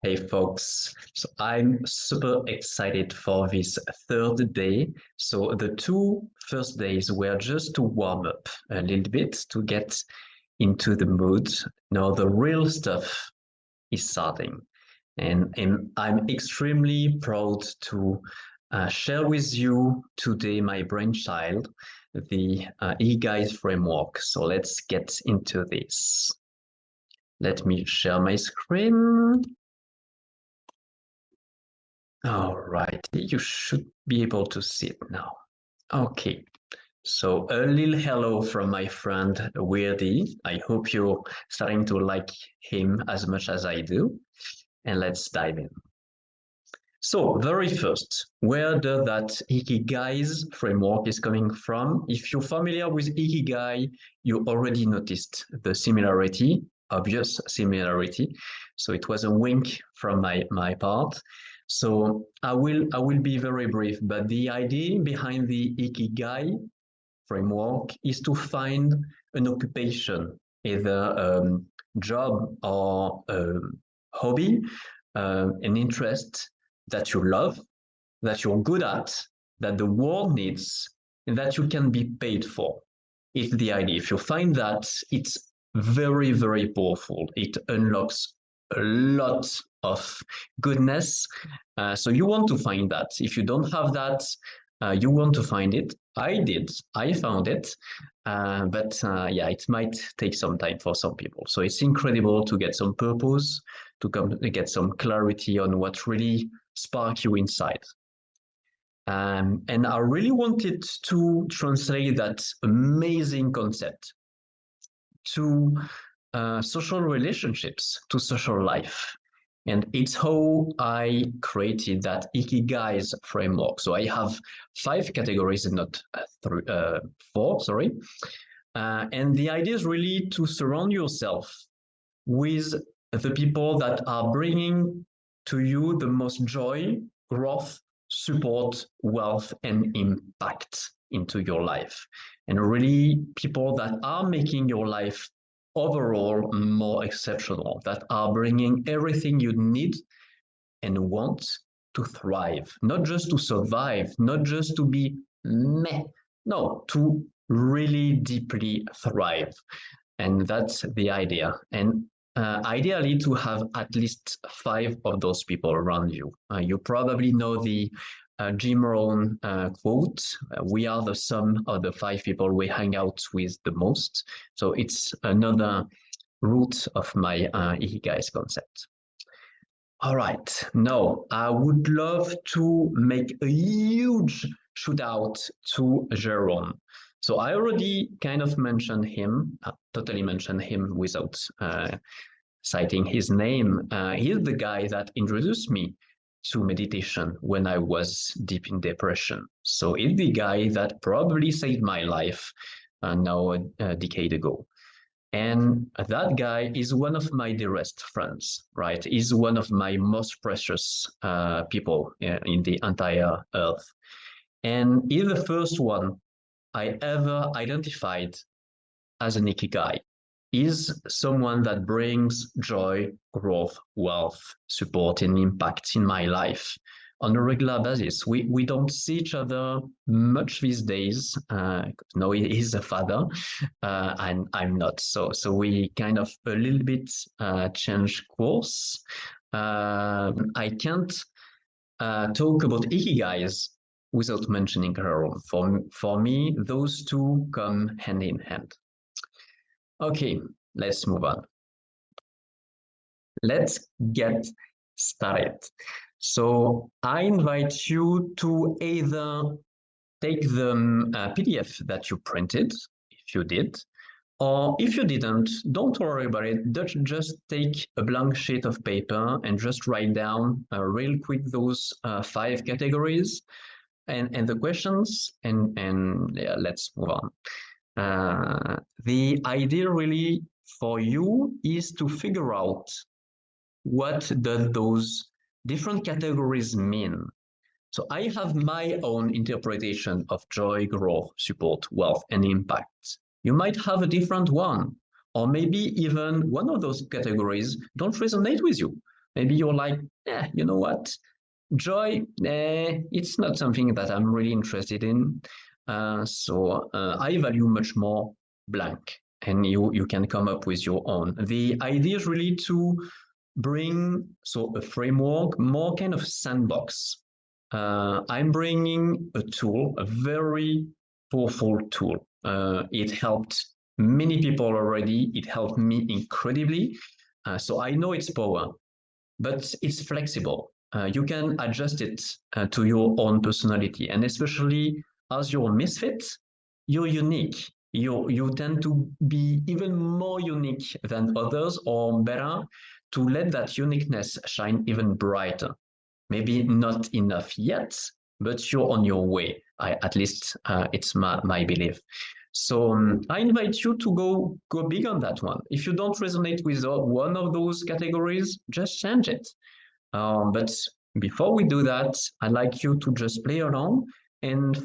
Hey folks, so I'm super excited for this third day. So the two first days were just to warm up a little bit to get into the mood. Now the real stuff is starting. And I'm extremely proud to share with you today my brainchild, the Iki-guys Framework. So let's get into this. Let me share my screen. All right, you should be able to see it now. Okay, so a little hello from my friend Weirdy. I hope you're starting to like him as much as I do. And let's dive in. So very first, where does that Iki-guys framework is coming from? If you're familiar with Ikigai, you already noticed the similarity, obvious similarity. So it was a wink from my part. So I will be very brief, but the idea behind the Ikigai framework is to find an occupation, either a job or a hobby, an interest that you love, that you're good at, that the world needs, and that you can be paid for. It's the idea. If you find that, it's very, very powerful. It unlocks a lot of goodness. So you want to find that. If you don't have that, you want to find it. I did. I found it. But yeah, it might take some time for some people. So it's incredible to get some purpose, to get some clarity on what really spark you inside. And I really wanted to translate that amazing concept to social relationships, to social life. And it's how I created that Iki-guys framework. So I have 5 categories and not 4, sorry. And the idea is really to surround yourself with the people that are bringing to you the most joy, growth, support, wealth, and impact into your life. And really people that are making your life overall more exceptional, that are bringing everything you need and want to thrive, not just to survive, not just to be meh, no, to really deeply thrive. And that's the idea. And ideally to have at least 5 of those people around you. You probably know the Jim Rohn quote, we are the sum of the 5 people we hang out with the most. So it's another root of my Ikigai concept. All right, now I would love to make a huge shout out to Jerome. So I already kind of mentioned him, totally mentioned him without citing his name. He's the guy that introduced me to meditation when I was deep in depression. So he's the guy that probably saved my life now a decade ago. And that guy is one of my dearest friends, right? He's one of my most precious people in the entire earth. And he's the first one I ever identified as an Ikigai. Is someone that brings joy, growth, wealth, support, and impact in my life on a regular basis. We don't see each other much these days. No, he's a father, and I'm not. So we kind of a little bit change course. I can't talk about Ikigais without mentioning her. For me, those two come hand in hand. Okay, let's move on. Let's get started. So I invite you to either take the PDF that you printed, if you did, or if you didn't, don't worry about it. Just take a blank sheet of paper and just write down real quick those 5 categories and the questions, and yeah, let's move on. The idea really for you is to figure out what do those different categories mean. So I have my own interpretation of joy, growth, support, wealth, and impact. You might have a different one, or maybe even one of those categories don't resonate with you. Maybe you're like, you know what? Joy, it's not something that I'm really interested in. So I value much more blank, and you can come up with your own. The idea is really to bring a framework, more kind of sandbox. I'm bringing a tool, a very powerful tool. It helped many people already. It helped me incredibly. So I know its power, but it's flexible. You can adjust it to your own personality, and especially as you're a misfit, you're unique. You tend to be even more unique than others, or better, to let that uniqueness shine even brighter. Maybe not enough yet, but you're on your way. At least it's my belief. So I invite you to go big on that one. If you don't resonate with one of those categories, just change it. But before we do that, I'd like you to just play around and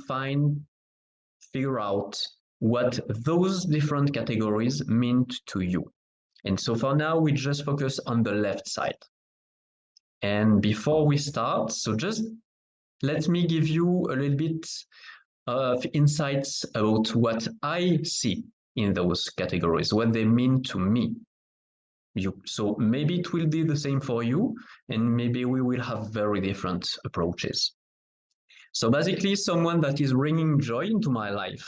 figure out what those different categories mean to you. And so for now, we just focus on the left side. And before we start, so just let me give you a little bit of insights about what I see in those categories, what they mean to me. So maybe it will be the same for you, and maybe we will have very different approaches. So basically, someone that is bringing joy into my life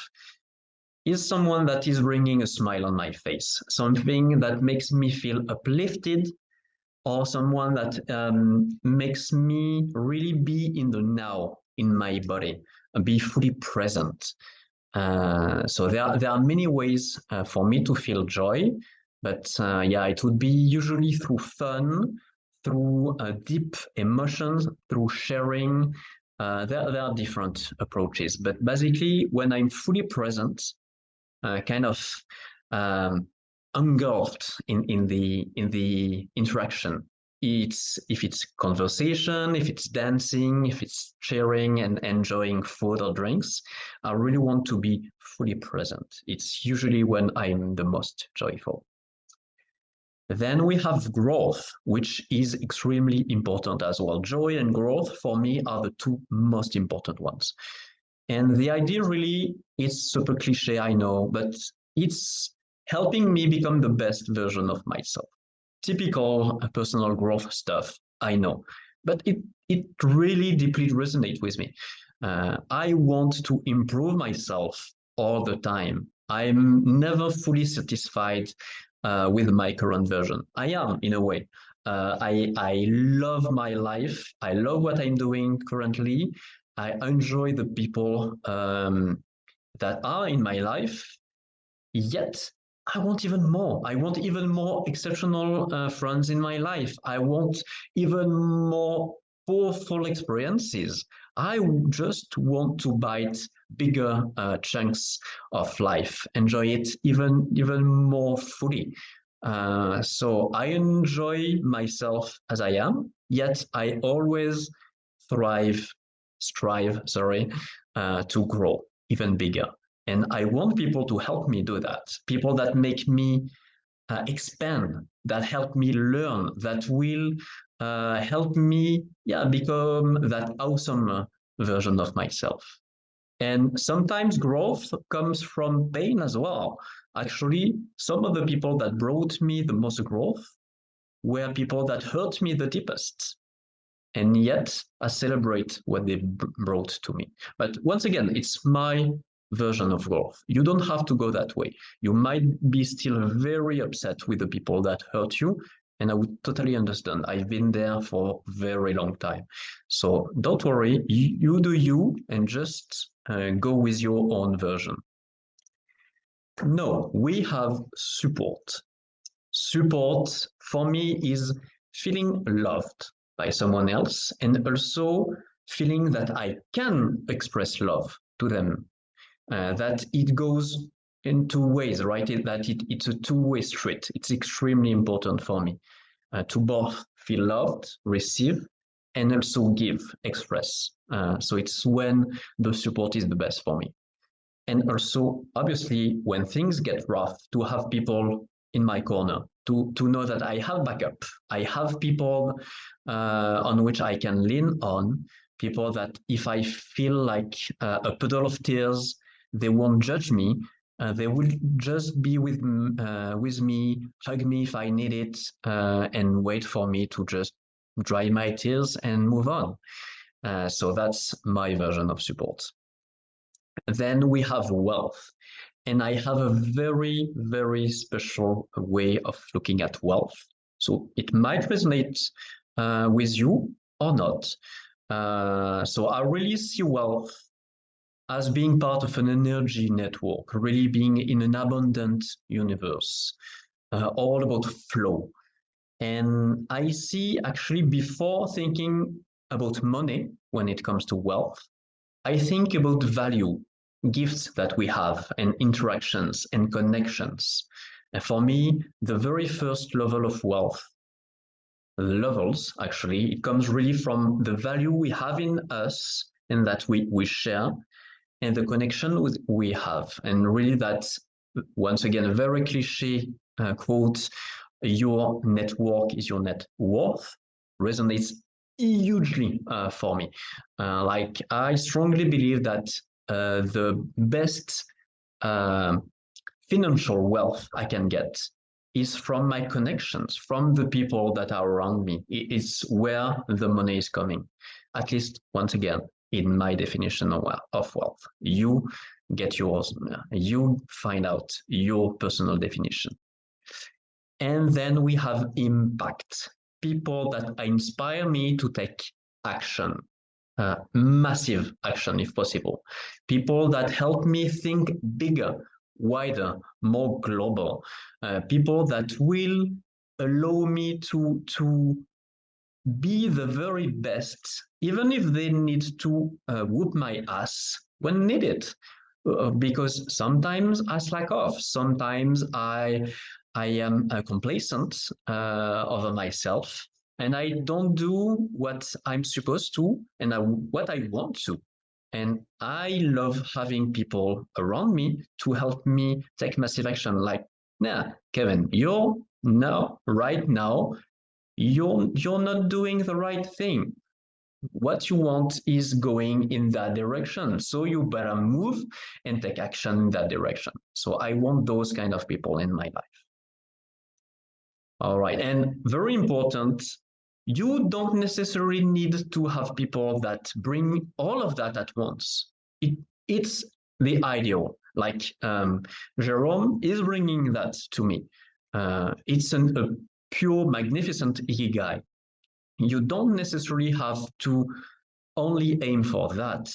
is someone that is bringing a smile on my face, something that makes me feel uplifted, or someone that makes me really be in the now, in my body, and be fully present. So there are many ways for me to feel joy, but yeah, it would be usually through fun, through deep emotions, through sharing. There are different approaches, but basically, when I'm fully present, kind of um, engulfed in the interaction. If it's conversation, if it's dancing, if it's sharing and enjoying food or drinks, I really want to be fully present. It's usually when I'm the most joyful. Then we have growth, which is extremely important as well. Joy and growth for me are the two most important ones. And the idea really is super cliche, I know, but it's helping me become the best version of myself. Typical personal growth stuff, I know, but it really deeply resonates with me. I want to improve myself all the time. I'm never fully satisfied with my current version. I am, in a way. I love my life. I love what I'm doing currently. I enjoy the people that are in my life. Yet, I want even more. I want even more exceptional friends in my life. I want even more powerful experiences. I just want to bite bigger chunks of life, enjoy it even more fully. So I enjoy myself as I am, yet I always thrive, strive, sorry, to grow even bigger. And I want people to help me do that. People that make me expand, that help me learn, that will help me, become that awesome version of myself. And sometimes growth comes from pain as well. Actually, some of the people that brought me the most growth were people that hurt me the deepest. And yet, I celebrate what they brought to me. But once again, it's my version of growth. You don't have to go that way. You might be still very upset with the people that hurt you, and I would totally understand. I've been there for a very long time. So don't worry, you do you, and just go with your own version. No, we have support. Support for me is feeling loved by someone else, and also feeling that I can express love to them. That it goes in two ways, right? It's a two-way street. It's extremely important for me to both feel loved, receive, and also give, express. So it's when the support is the best for me. And also, obviously, when things get rough, to have people in my corner, to know that I have backup. I have people on which I can lean on, people that if I feel like a puddle of tears, they won't judge me. They will just be with me, hug me if I need it, and wait for me to just dry my tears and move on. So that's my version of support. Then we have wealth. And I have a very, very special way of looking at wealth. So it might resonate with you or not. So I really see wealth as being part of an energy network, really being in an abundant universe, all about flow. And I see actually before thinking about money when it comes to wealth, I think about value, gifts that we have, and interactions and connections. And for me, the very first level of wealth, levels actually, it comes really from the value we have in us and that we share, and the connection we have. And really that's, once again, a very cliche quote, your network is your net worth, resonates hugely for me. Like I strongly believe that the best financial wealth I can get is from my connections, from the people that are around me. It's where the money is coming. At least, once again, in my definition of wealth. You get yours. You find out your personal definition. And then we have impact. People that inspire me to take action, massive action if possible. People that help me think bigger, wider, more global. People that will allow me to be the very best, even if they need to whoop my ass when needed. Because sometimes I slack off. Sometimes I am complacent over myself, and I don't do what I'm supposed to and what I want to. And I love having people around me to help me take massive action. Like, nah, Kevin, right now, you're not doing the right thing. What you want is going in that direction. So you better move and take action in that direction. So I want those kind of people in my life. All right. And very important, you don't necessarily need to have people that bring all of that at once. It's the ideal. Like Jerome is bringing that to me. It's a pure, magnificent Iki-guy. You don't necessarily have to only aim for that.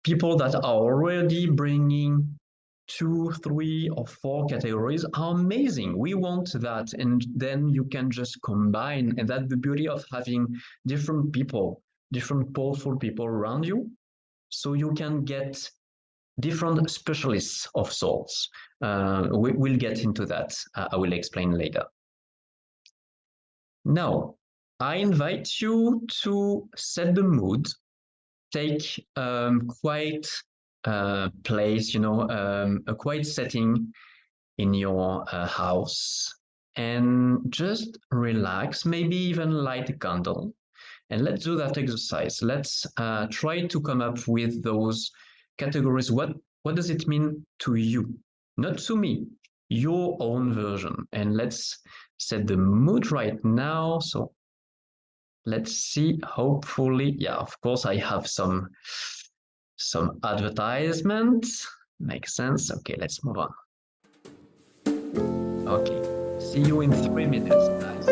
People that are already bringing 2, 3, or 4 categories are amazing. We want that. And then you can just combine. And that's the beauty of having different people, different powerful people around you. So you can get different specialists of sorts. We'll get into that. I will explain later. Now, I invite you to set the mood, take quiet place, a quiet setting in your house, and just relax, maybe even light a candle. And let's do that exercise. Let's try to come up with those categories. What does it mean to you? Not to me, your own version. And let's set the mood right now. So let's see, hopefully, yeah, of course I have some advertisements. Makes sense. Okay, let's move on. Okay, see you in 3 minutes, guys.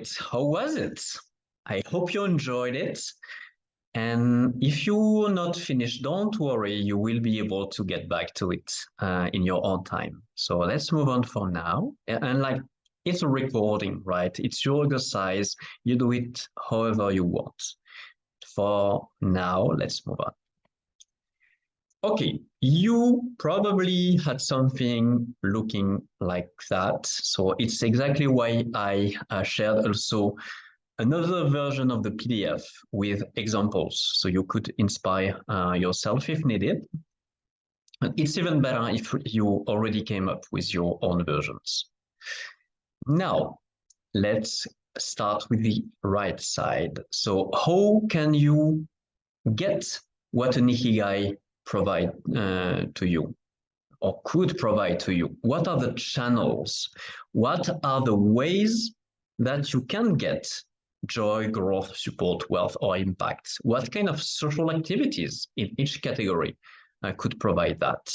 right, how was it? I hope you enjoyed it. And if you're not finished, don't worry, you will be able to get back to it in your own time. So let's move on for now. And like, it's a recording, right? It's your exercise. You do it however you want. For now, let's move on. Okay, you probably had something looking like that. So it's exactly why I shared also another version of the PDF with examples, so you could inspire yourself if needed. It's even better if you already came up with your own versions. Now, let's start with the right side. So how can you get what an Ikigai provide to you or could provide to you? What are the channels? What are the ways that you can get joy, growth, support, wealth, or impact? What kind of social activities in each category could provide that?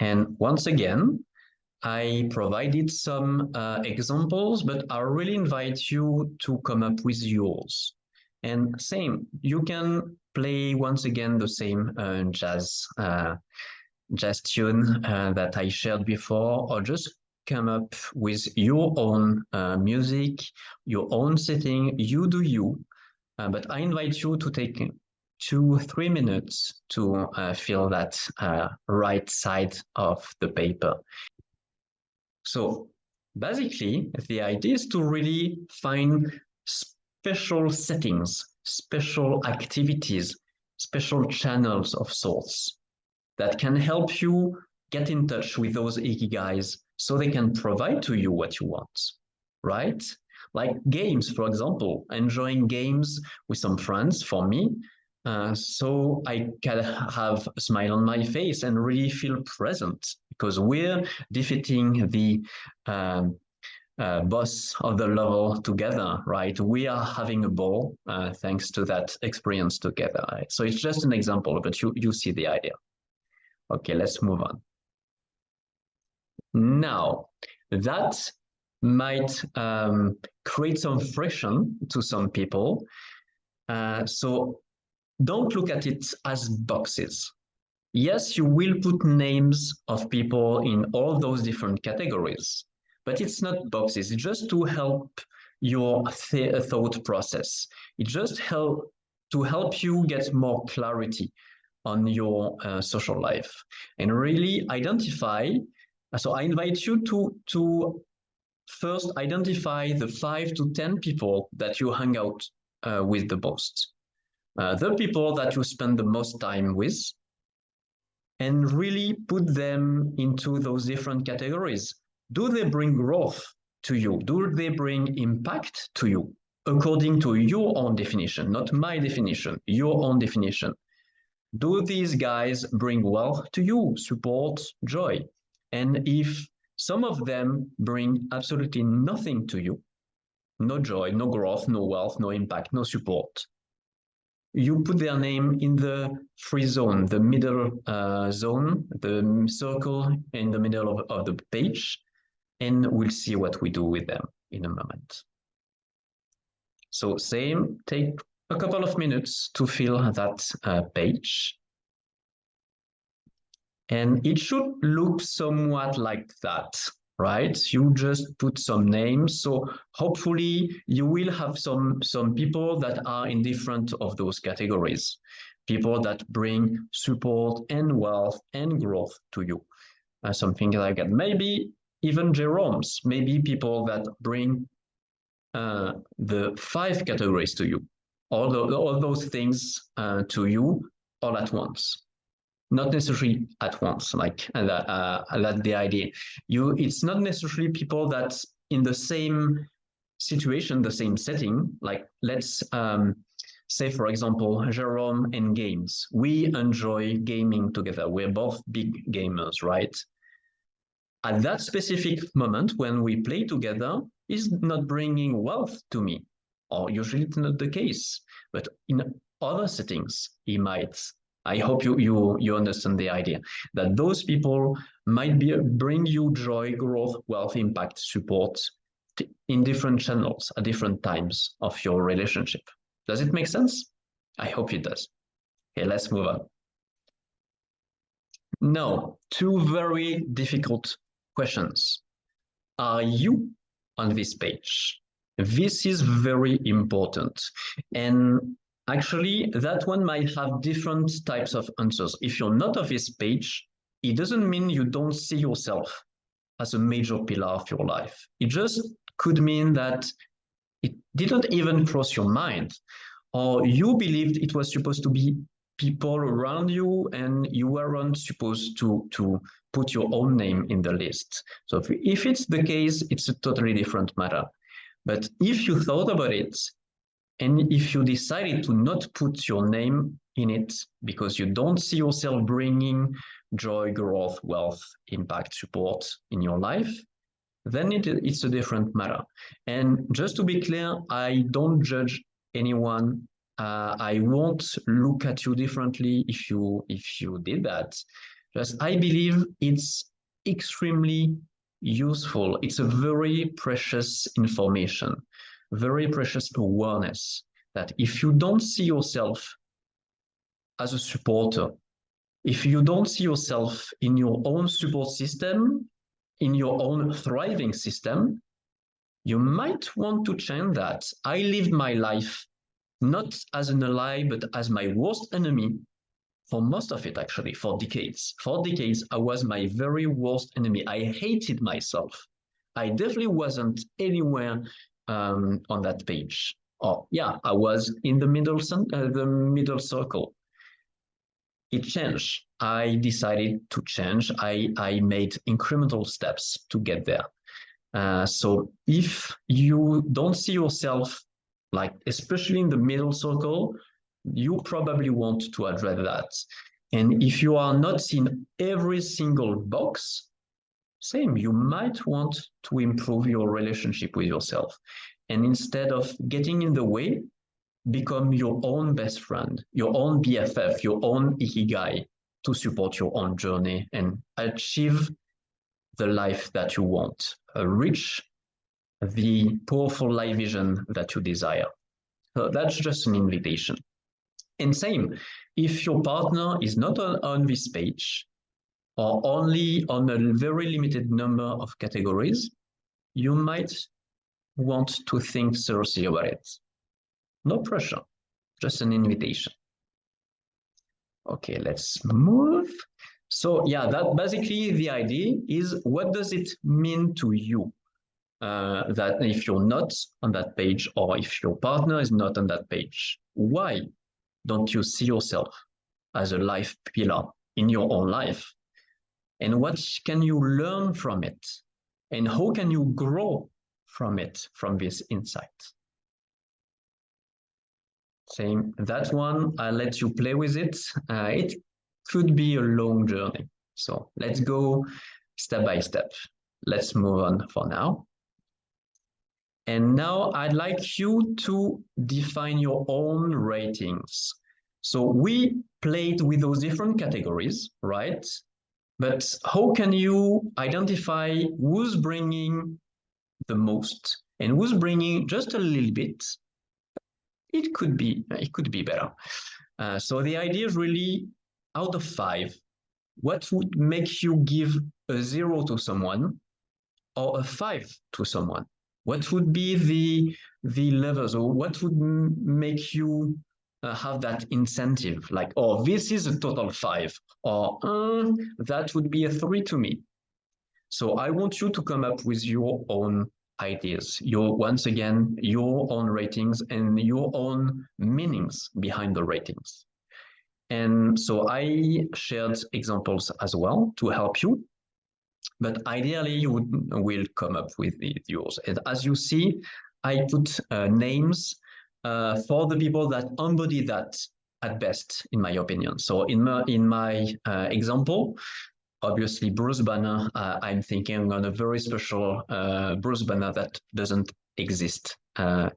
And once again, I provided some examples, but I really invite you to come up with yours. And same, you can play once again the same jazz tune that I shared before, or just come up with your own music, your own setting. You do you, but I invite you to take 2-3 minutes to fill that right side of the paper. So basically, the idea is to really find special settings, special activities, special channels of sorts that can help you get in touch with those Ikigais so they can provide to you what you want, right? Like games, for example, enjoying games with some friends for me, so I can have a smile on my face and really feel present because we're defeating the boss of the level together, right? We are having a ball thanks to that experience together. Right? So it's just an example, but you see the idea. Okay, let's move on. Now, that might create some friction to some people. So don't look at it as boxes. Yes, you will put names of people in all those different categories, but it's not boxes. It's just to help your thought process. It just help you get more clarity on your social life and really identify. So I invite you to first identify the 5 to 10 people that you hang out with the most, the people that you spend the most time with, and really put them into those different categories. Do they bring growth to you? Do they bring impact to you? According to your own definition, not my definition, your own definition. Do these guys bring wealth to you, support, joy? And if some of them bring absolutely nothing to you, no joy, no growth, no wealth, no impact, no support, you put their name in the free zone, the middle zone, the circle in the middle of the page, and we'll see what we do with them in a moment. So same, take a couple of minutes to fill that page. And it should look somewhat like that, right? You just put some names. So hopefully you will have some people that are in different of those categories, people that bring support and wealth and growth to you, something like that. Maybe even Jerome's, maybe people that bring the 5 categories to you, all those things to you all at once. Not necessarily at once, like that's the idea. It's not necessarily people that in the same situation, the same setting. Like let's say, for example, Jerome and games. We enjoy gaming together. We're both big gamers, right? At that specific moment when we play together, is not bringing wealth to me, or usually it's not the case. But in other settings, he might. I hope you understand the idea that those people might bring you joy, growth, wealth, impact, support, in different channels at different times of your relationship. Does it make sense? I hope it does. Okay, let's move on. Now, two very difficult questions. Are you on this page? This is very important. And actually, that one might have different types of answers. If you're not on this page, it doesn't mean you don't see yourself as a major pillar of your life. It just could mean that it didn't even cross your mind, or you believed it was supposed to be people around you and you weren't supposed to put your own name in the list. So if it's the case, it's a totally different matter. But if you thought about it, and if you decided to not put your name in it because you don't see yourself bringing joy, growth, wealth, impact, support in your life, then it's a different matter. And just to be clear, I don't judge anyone. I won't look at you differently if you did that. Just I believe it's extremely useful. It's a very precious information, very precious awareness that if you don't see yourself as a supporter, if you don't see yourself in your own support system, in your own thriving system, you might want to change that. I lived my life not as an ally, but as my worst enemy for most of it, actually, for decades. For decades, I was my very worst enemy. I hated myself. I definitely wasn't anywhere on that page. Oh, yeah, I was in the middle circle. It changed. I decided to change. I made incremental steps to get there. So if you don't see yourself, like especially in the middle circle, you probably want to address that. And if you are not in every single box, same, you might want to improve your relationship with yourself. And instead of getting in the way, become your own best friend, your own BFF, your own Iki-guy to support your own journey and achieve the life that you want, reach the powerful life vision that you desire. So that's just an invitation. And same, if your partner is not on this page or only on a very limited number of categories, you might want to think seriously about it. No pressure, just an invitation. Okay, let's move. So yeah, that basically the idea is, what does it mean to you that if you're not on that page or if your partner is not on that page? Why don't you see yourself as a life pillar in your own life? And what can you learn from it? And how can you grow from it, from this insight? Same, that one, I'll let you play with it. It could be a long journey. So let's go step by step. Let's move on for now. And now I'd like you to define your own ratings. So we played with those different categories, right? But how can you identify who's bringing the most and who's bringing just a little bit? It could be better. So the idea is really, out of 5, what would make you give a 0 to someone or a 5 to someone? What would be the levels, or what would make you have that incentive? Like, oh, this is a total 5, or that would be a 3 to me. So I want you to come up with your own ideas, once again, your own ratings and your own meanings behind the ratings. And so I shared examples as well to help you. But ideally, you will come up with yours. And as you see, I put names for the people that embody that at best, in my opinion. So in my example, obviously Bruce Banner, I'm thinking on a very special Bruce Banner that doesn't exist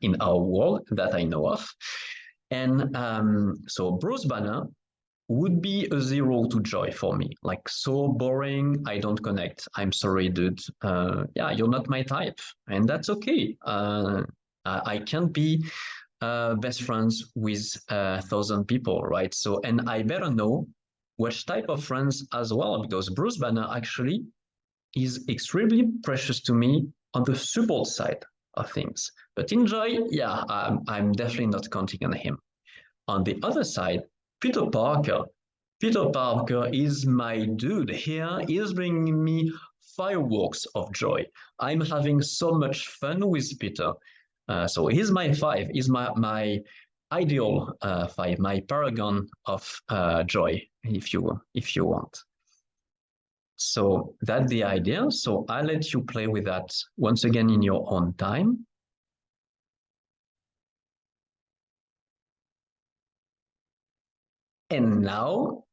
in our world that I know of. And so Bruce Banner would be a 0 to joy for me. Like, so boring, I don't connect. I'm sorry, dude. Yeah, you're not my type, and that's okay. I can't be best friends with 1,000 people, right? So, and I better know which type of friends as well, because Bruce Banner actually is extremely precious to me on the support side of things. But in joy, yeah, I'm definitely not counting on him. On the other side, Peter Parker. Peter Parker is my dude here. He is bringing me fireworks of joy. I'm having so much fun with Peter. So he's my five. He's my ideal five, my paragon of joy, if you want. So that's the idea. So I'll let you play with that once again in your own time. And now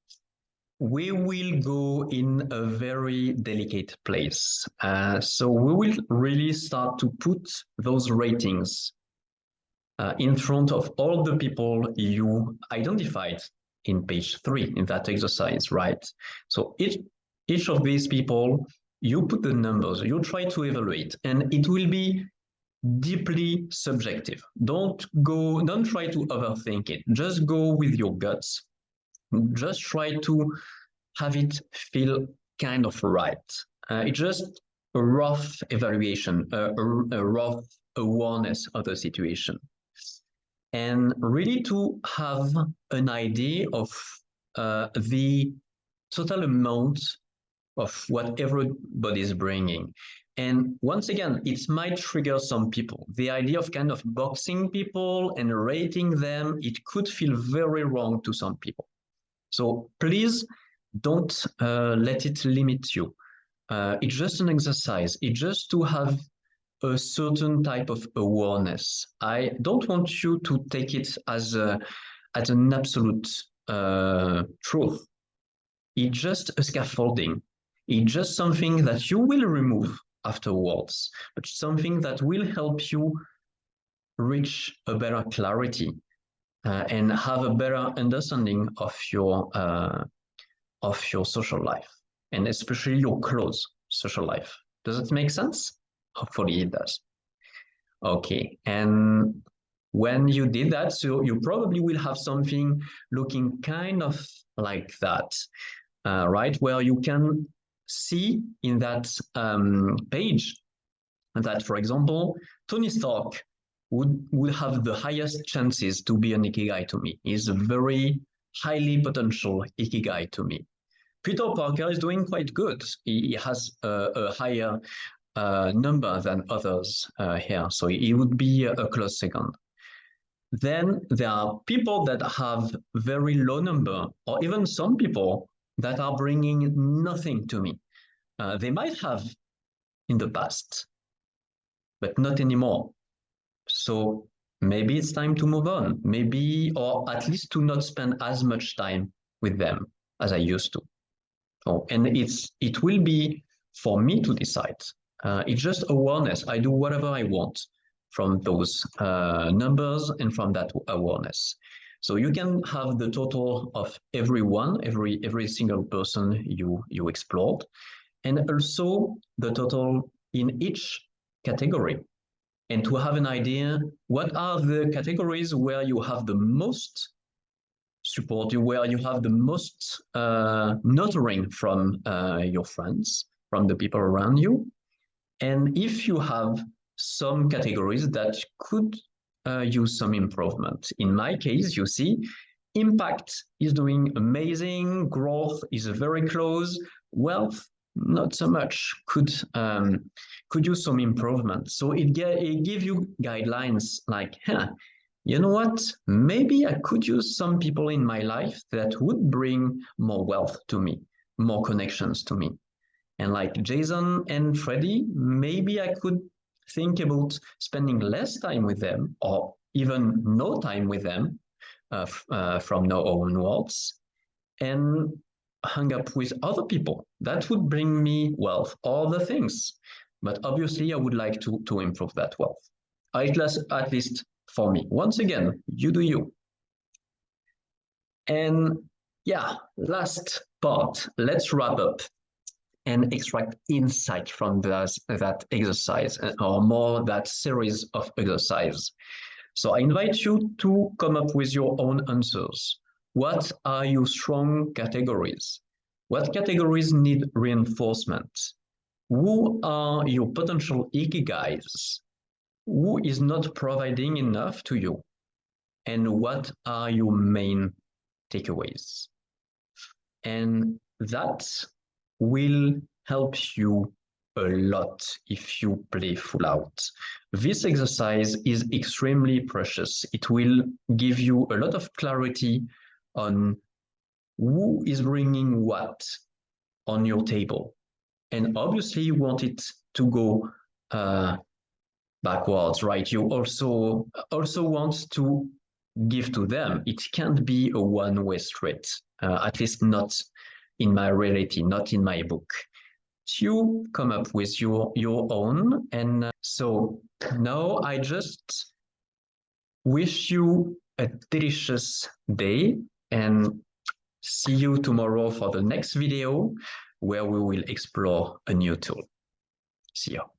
we will go in a very delicate place. So we will really start to put those ratings in front of all the people you identified in page 3 in that exercise, right? So each of these people, you put the numbers, you try to evaluate, and it will be deeply subjective. Don't try to overthink it. Just go with your guts. Just try to have it feel kind of right. It's just a rough evaluation, a rough awareness of the situation. And really to have an idea of the total amount of what everybody is bringing. And once again, it might trigger some people. The idea of kind of boxing people and rating them, it could feel very wrong to some people. So please don't let it limit you. It's just an exercise. It's just to have a certain type of awareness. I don't want you to take it as an absolute truth. It's just a scaffolding. It's just something that you will remove afterwards, but something that will help you reach a better clarity and have a better understanding of your social life, and especially your close social life. Does it make sense? Hopefully it does. Okay, and when you did that, so you probably will have something looking kind of like that, right? Where you can see in that page that, for example, Tony Stark would have the highest chances to be an Ikigai to me. He's a very highly potential Ikigai to me. Peter Parker is doing quite good. He has a higher number than others here, so he would be a close second. Then there are people that have very low number, or even some people that are bringing nothing to me. They might have in the past, but not anymore. So maybe it's time to move on. Maybe, or at least to not spend as much time with them as I used to. Oh, and it will be for me to decide. It's just awareness. I do whatever I want from those numbers and from that awareness. So you can have the total of everyone, every single person you explored, and also the total in each category. And to have an idea, what are the categories where you have the most support, where you have the most nurturing from your friends, from the people around you. And if you have some categories that could use some improvement. In my case, you see, impact is doing amazing, growth is very close, wealth not so much, could use some improvement. So it gives you guidelines like, you know what, maybe I could use some people in my life that would bring more wealth to me, more connections to me. And like Jason and Freddie, maybe I could think about spending less time with them or even no time with them from now onwards and hang up with other people. That would bring me wealth, other things. But obviously, I would like to improve that wealth, at least for me. Once again, you do you. And Yeah, last part. Let's wrap up and extract insight from that exercise or more that series of exercise. So I invite you to come up with your own answers. What are your strong categories? What categories need reinforcement? Who are your potential Iki-guys? Who is not providing enough to you? And what are your main takeaways? And that will help you a lot if you play full out. This exercise is extremely precious. It will give you a lot of clarity on who is bringing what on your table. And obviously you want it to go backwards, right? You also want to give to them. It can't be a one-way street, at least not in my reality, not in my book. You come up with your own. And so now I just wish you a delicious day and see you tomorrow for the next video where we will explore a new tool. See you.